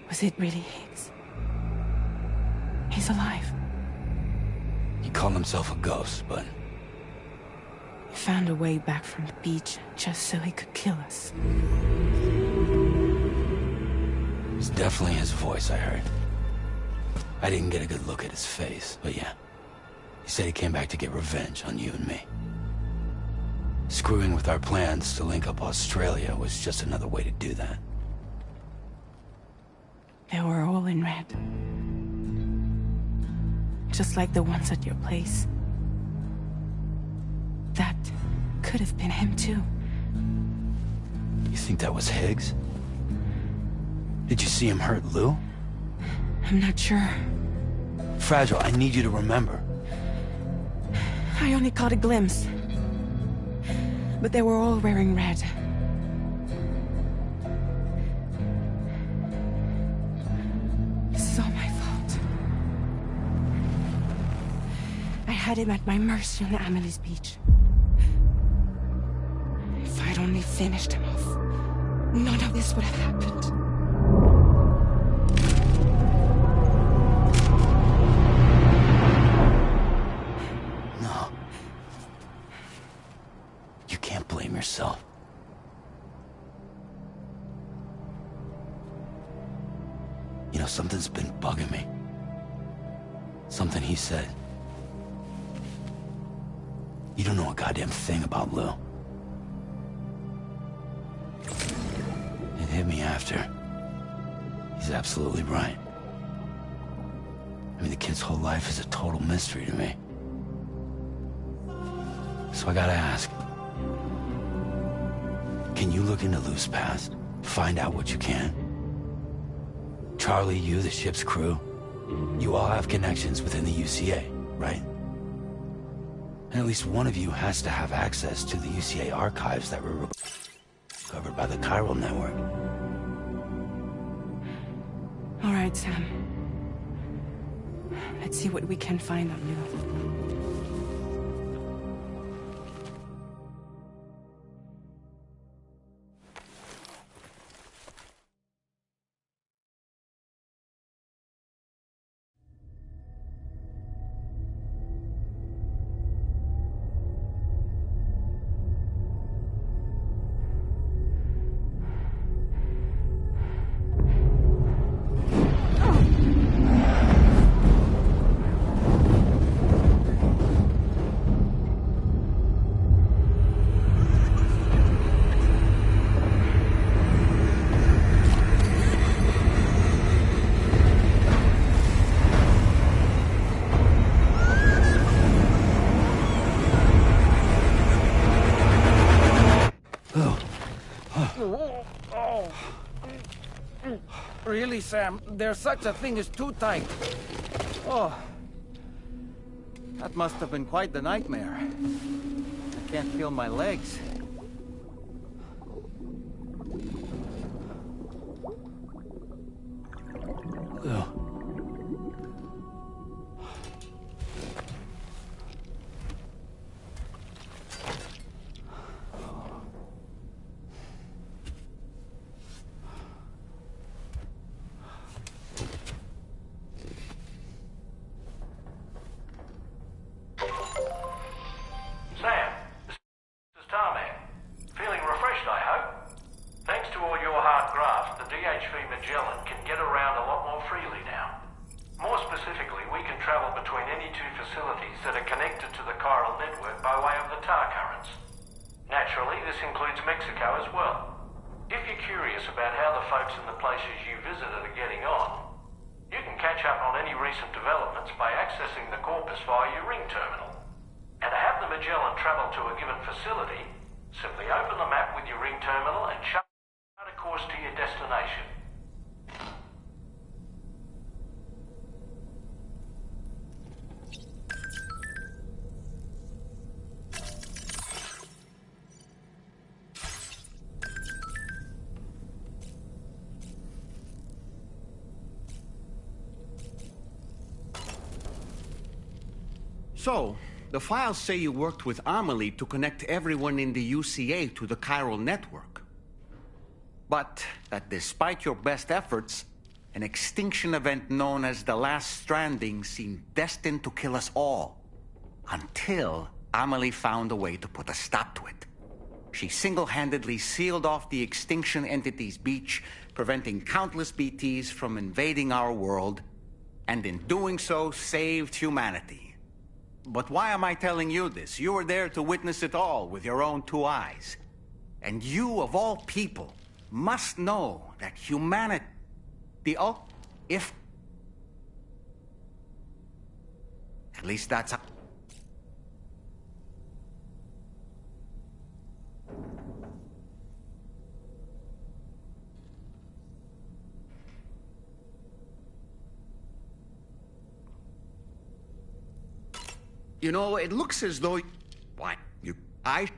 Was it really Higgs? He's alive.
He called himself a ghost, but...
He found a way back from the beach just so he could kill us.
It's definitely his voice I heard. I didn't get a good look at his face, but yeah. He said he came back to get revenge on you and me. Screwing with our plans to link up Australia was just another way to do that.
They were all in red. Just like the ones at your place. That could have been him too.
You think that was Higgs? Did you see him hurt Lou?
I'm not sure.
Fragile, I need you to remember.
I only caught a glimpse. But they were all wearing red. This is all my fault. I had him at my mercy on Amelie's beach. If I'd only finished him off, none of this would have happened.
No. You can't blame yourself. You know, something's been bugging me. Something he said. You don't know a goddamn thing about Lou. It hit me after. He's absolutely right. I mean, the kid's whole life is a total mystery to me. So I gotta ask. Can you look into Lou's past? Find out what you can? Charlie, you, the ship's crew, you all have connections within the UCA, right? And at least one of you has to have access to the UCA archives that were covered by the chiral network.
All right, Sam. Let's see what we can find on Lou.
really, Sam. There's such a thing as too tight. Oh. That must have been quite the nightmare. I can't feel my legs.
Ugh.
So, the files say you worked with Amelie to connect everyone in the UCA to the chiral network. But that despite your best efforts, an extinction event known as the Last Stranding seemed destined to kill us all. Until Amelie found a way to put a stop to it. She single-handedly sealed off the extinction entity's beach, preventing countless BTs from invading our world, and in doing so, saved humanity. But why am I telling you this? You were there to witness it all with your own two eyes. And you, of all people, must know that humanity... if... At least that's how... You know, it looks as though... Why, I